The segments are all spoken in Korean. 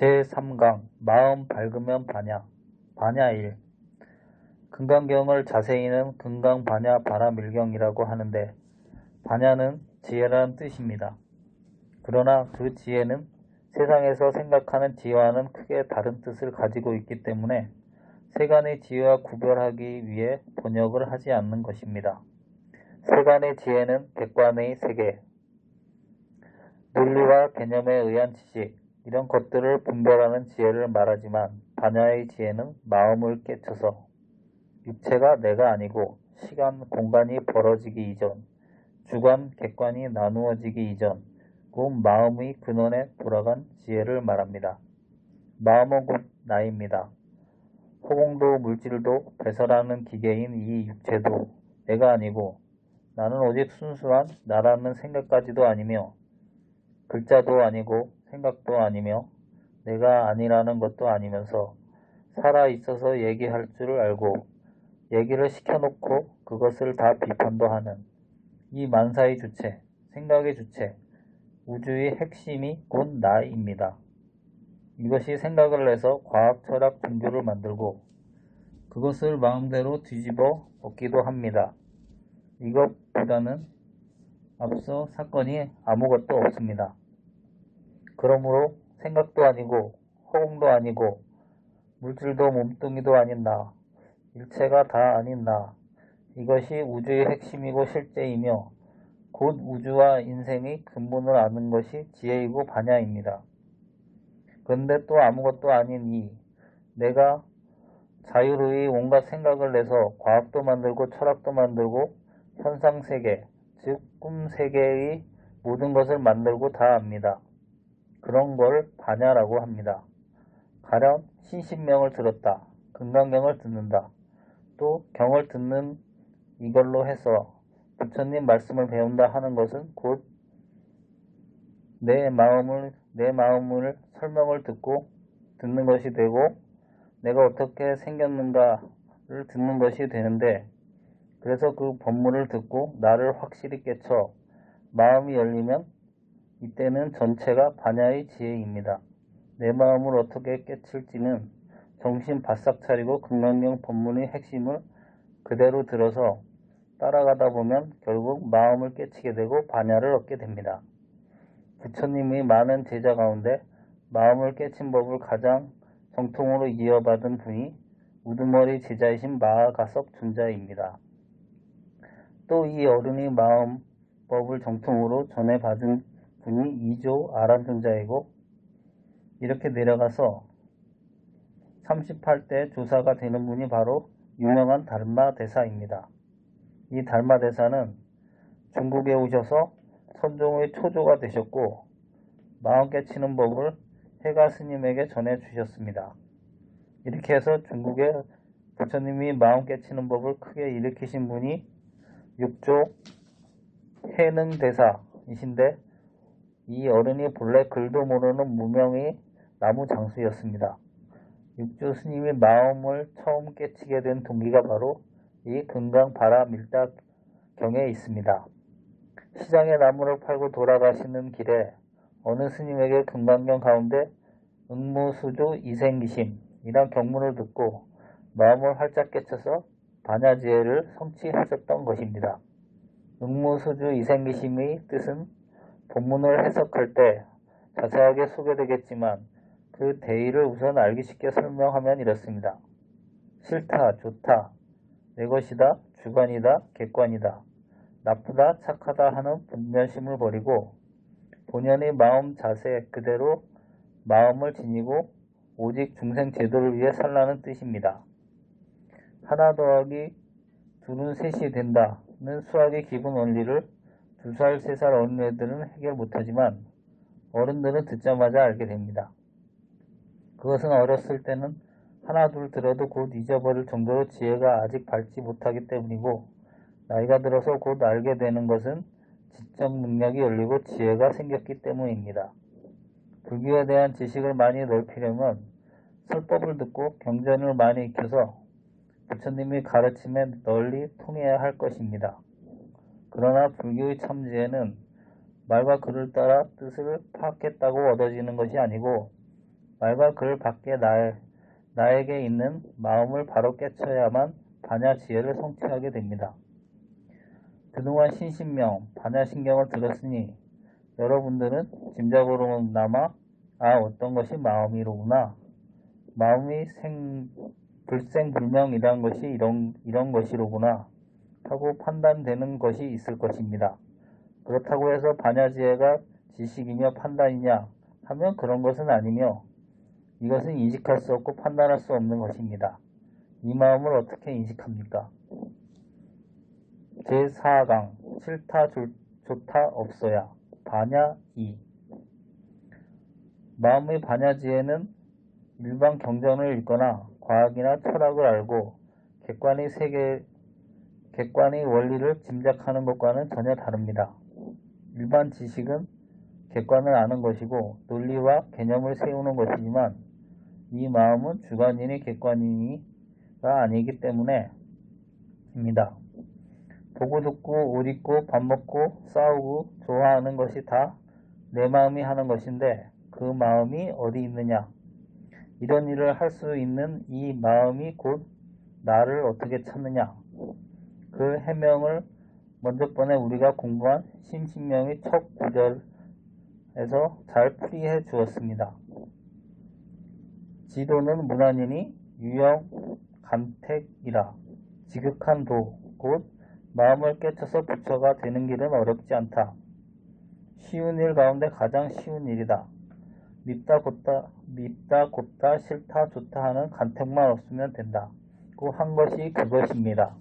제3강 마음 밝으면 반야. 반야 1. 금강경을 자세히는 금강반야 바라밀경이라고 하는데 반야는 지혜라는 뜻입니다. 그러나 그 지혜는 세상에서 생각하는 지혜와는 크게 다른 뜻을 가지고 있기 때문에 세간의 지혜와 구별하기 위해 번역을 하지 않는 것입니다. 세간의 지혜는 객관의 세계, 논리와 개념에 의한 지식, 이런 것들을 분별하는 지혜를 말하지만 반야의 지혜는 마음을 깨쳐서 육체가 내가 아니고 시간, 공간이 벌어지기 이전, 주관, 객관이 나누어지기 이전, 곧 마음의 근원에 돌아간 지혜를 말합니다. 마음은 곧 나입니다. 호공도 물질도 배설하는 기계인 이 육체도 내가 아니고 나는 오직 순수한 나라는 생각까지도 아니며 글자도 아니고 생각도 아니며 내가 아니라는 것도 아니면서 살아있어서 얘기할 줄 알고 얘기를 시켜놓고 그것을 다 비판도 하는 이 만사의 주체, 생각의 주체, 우주의 핵심이 곧 나입니다. 이것이 생각을 내서 과학, 철학, 종교를 만들고 그것을 마음대로 뒤집어 엎기도 합니다. 이것보다는 앞서 사건이 아무것도 없습니다. 그러므로 생각도 아니고 허공도 아니고 물질도 몸뚱이도 아닌 나, 일체가 다 아닌 나, 이것이 우주의 핵심이고 실제이며 곧 우주와 인생의 근본을 아는 것이 지혜이고 반야입니다. 그런데 또 아무것도 아닌 이 내가 자유로이 온갖 생각을 내서 과학도 만들고 철학도 만들고 현상세계, 즉 꿈세계의 모든 것을 만들고 다 압니다. 그런 걸 반야라고 합니다. 가령 신신명을 들었다, 금강경을 듣는다, 또 경을 듣는 이걸로 해서 부처님 말씀을 배운다 하는 것은 곧 내 마음을 설명을 듣고 듣는 것이 되고 내가 어떻게 생겼는가를 듣는 것이 되는데 그래서 그 법문을 듣고 나를 확실히 깨쳐 마음이 열리면 이때는 전체가 반야의 지혜입니다. 내 마음을 어떻게 깨칠지는 정신 바싹 차리고 금강경 법문의 핵심을 그대로 들어서 따라가다 보면 결국 마음을 깨치게 되고 반야를 얻게 됩니다. 부처님의 많은 제자 가운데 마음을 깨친 법을 가장 정통으로 이어받은 분이 우두머리 제자이신 마하가섭 존자입니다. 또 이 어른이 마음법을 정통으로 전해받은 분이 이조 아란 존자이고 이렇게 내려가서 38대 조사가 되는 분이 바로 유명한 달마대사입니다. 이 달마대사는 중국에 오셔서 선종의 초조가 되셨고 마음 깨치는 법을 해가 스님에게 전해주셨습니다. 이렇게 해서 중국에 부처님이 마음 깨치는 법을 크게 일으키신 분이 육조 해능대사이신데 이 어른이 본래 글도 모르는 무명의 나무 장수였습니다. 육조 스님이 마음을 처음 깨치게 된 동기가 바로 이 금강바라밀다경에 있습니다. 시장에 나무를 팔고 돌아가시는 길에 어느 스님에게 금강경 가운데 응무수주 이생기심이란 경문을 듣고 마음을 활짝 깨쳐서 반야지혜를 성취하셨던 것입니다. 응무수주 이생기심의 뜻은 본문을 해석할 때 자세하게 소개되겠지만 그 대의를 우선 알기 쉽게 설명하면 이렇습니다. 싫다, 좋다, 내 것이다, 주관이다, 객관이다, 나쁘다, 착하다 하는 분별심을 버리고 본연의 마음 자세 그대로 마음을 지니고 오직 중생 제도를 위해 살라는 뜻입니다. 하나 더하기 둘은 셋이 된다는 수학의 기본 원리를 2살, 3살 어린애들은 해결 못하지만 어른들은 듣자마자 알게 됩니다. 그것은 어렸을 때는 하나 둘 들어도 곧 잊어버릴 정도로 지혜가 아직 밝지 못하기 때문이고 나이가 들어서 곧 알게 되는 것은 지적 능력이 열리고 지혜가 생겼기 때문입니다. 불교에 대한 지식을 많이 넓히려면 설법을 듣고 경전을 많이 익혀서 부처님의 가르침에 널리 통해야 할 것입니다. 그러나 불교의 참지혜는 말과 글을 따라 뜻을 파악했다고 얻어지는 것이 아니고 말과 글 밖에 나에게 있는 마음을 바로 깨쳐야만 반야지혜를 성취하게 됩니다. 그동안 신신명, 반야신경을 들었으니 여러분들은 짐작으로나마 어떤 것이 마음이로구나. 마음이 불생불명이란 것이 이런 것이로구나 하고 판단되는 것이 있을 것입니다. 그렇다고 해서 반야지혜가 지식이며 판단이냐 하면 그런 것은 아니며 이것은 인식할 수 없고 판단할 수 없는 것입니다. 이 마음을 어떻게 인식합니까? 제4강 싫다 좋다 없어야 반야 2 마음의 반야지혜는 일반 경전을 읽거나 과학이나 철학을 알고 객관의 원리를 짐작하는 것과는 전혀 다릅니다. 일반 지식은 객관을 아는 것이고 논리와 개념을 세우는 것이지만 이 마음은 주관이니 객관이니가 아니기 때문에입니다. 보고 듣고 옷 입고 밥 먹고 싸우고 좋아하는 것이 다 내 마음이 하는 것인데 그 마음이 어디 있느냐? 이런 일을 할 수 있는 이 마음이 곧 나를 어떻게 찾느냐? 그 해명을 먼저 번에 우리가 공부한 신신명의 첫 구절에서 잘 풀이해 주었습니다. 지도는 무난이니 유영 간택이라 지극한 도, 곧 마음을 깨쳐서 부처가 되는 길은 어렵지 않다. 쉬운 일 가운데 가장 쉬운 일이다. 밉다 곱다 싫다 좋다 하는 간택만 없으면 된다. 그 한 것이 그것입니다.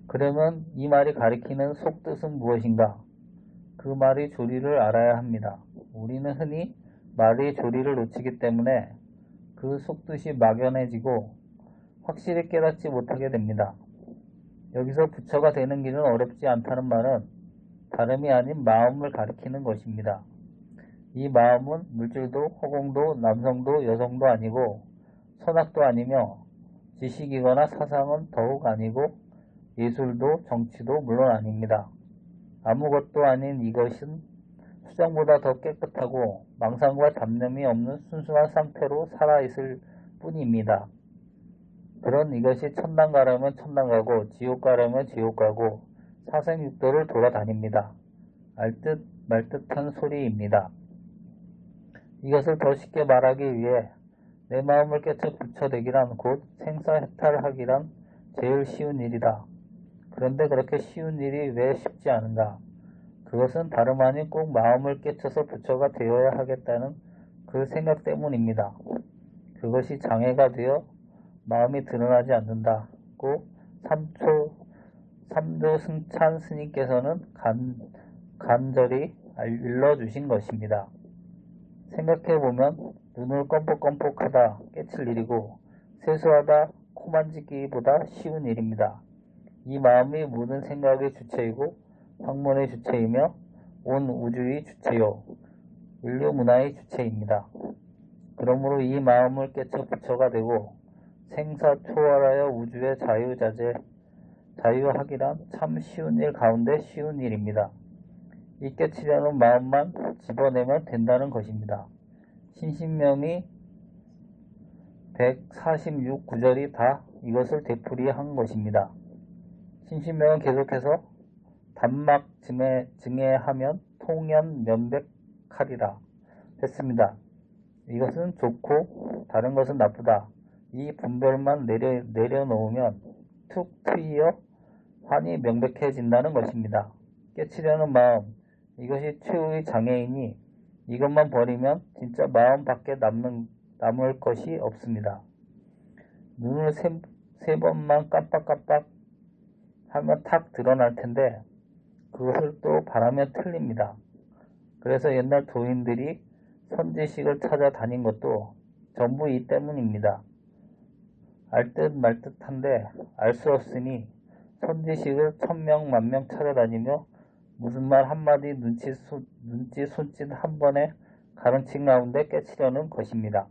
그러면 이 말이 가리키는 속뜻은 무엇인가? 그 말의 조리를 알아야 합니다. 우리는 흔히 말의 조리를 놓치기 때문에 그 속뜻이 막연해지고 확실히 깨닫지 못하게 됩니다. 여기서 부처가 되는 길은 어렵지 않다는 말은 다름이 아닌 마음을 가리키는 것입니다. 이 마음은 물질도 허공도 남성도 여성도 아니고 선악도 아니며 지식이거나 사상은 더욱 아니고 예술도 정치도 물론 아닙니다. 아무것도 아닌 이것은 수정보다 더 깨끗하고 망상과 잡념이 없는 순수한 상태로 살아있을 뿐입니다. 그런 이것이 천당 가려면 천당 가고 지옥 가려면 지옥 가고 사생육도를 돌아다닙니다. 알듯 말듯한 소리입니다. 이것을 더 쉽게 말하기 위해 내 마음을 깨쳐 부처되기란 곧 생사해탈하기란 제일 쉬운 일이다. 그런데 그렇게 쉬운 일이 왜 쉽지 않은가? 그것은 다름 아닌 꼭 마음을 깨쳐서 부처가 되어야 하겠다는 그 생각 때문입니다. 그것이 장애가 되어 마음이 드러나지 않는다고 삼조 승찬 스님께서는 간절히 일러주신 것입니다. 생각해보면 눈을 껌뻑껌뻑하다 깨칠 일이고 세수하다 코 만지기보다 쉬운 일입니다. 이 마음이 모든 생각의 주체이고 학문의 주체이며 온 우주의 주체요 인류 문화의 주체입니다. 그러므로 이 마음을 깨쳐 부처가 되고 생사초월하여 우주의 자유하기란 참 쉬운 일 가운데 쉬운 일입니다. 이 깨치려는 마음만 집어내면 된다는 것입니다. 신신명이 146구절이 다 이것을 되풀이한 것입니다. 신신명은 계속해서 단막 증해하면 통연 면백하리라 했습니다. 이것은 좋고 다른 것은 나쁘다. 이 분별만 내려놓으면 툭 트이어 환히 명백해진다는 것입니다. 깨치려는 마음, 이것이 최후의 장애이니 이것만 버리면 진짜 마음 밖에 남을 것이 없습니다. 눈을 세 번만 깜빡깜빡 하면 탁 드러날 텐데 그것을 또 바라면 틀립니다. 그래서 옛날 도인들이 선지식을 찾아다닌 것도 전부 이 때문입니다. 알듯 말듯한데 알 수 없으니 선지식을 천명 만명 찾아다니며 무슨 말 한마디 눈짓 손짓 한 번에 가르친 가운데 깨치려는 것입니다.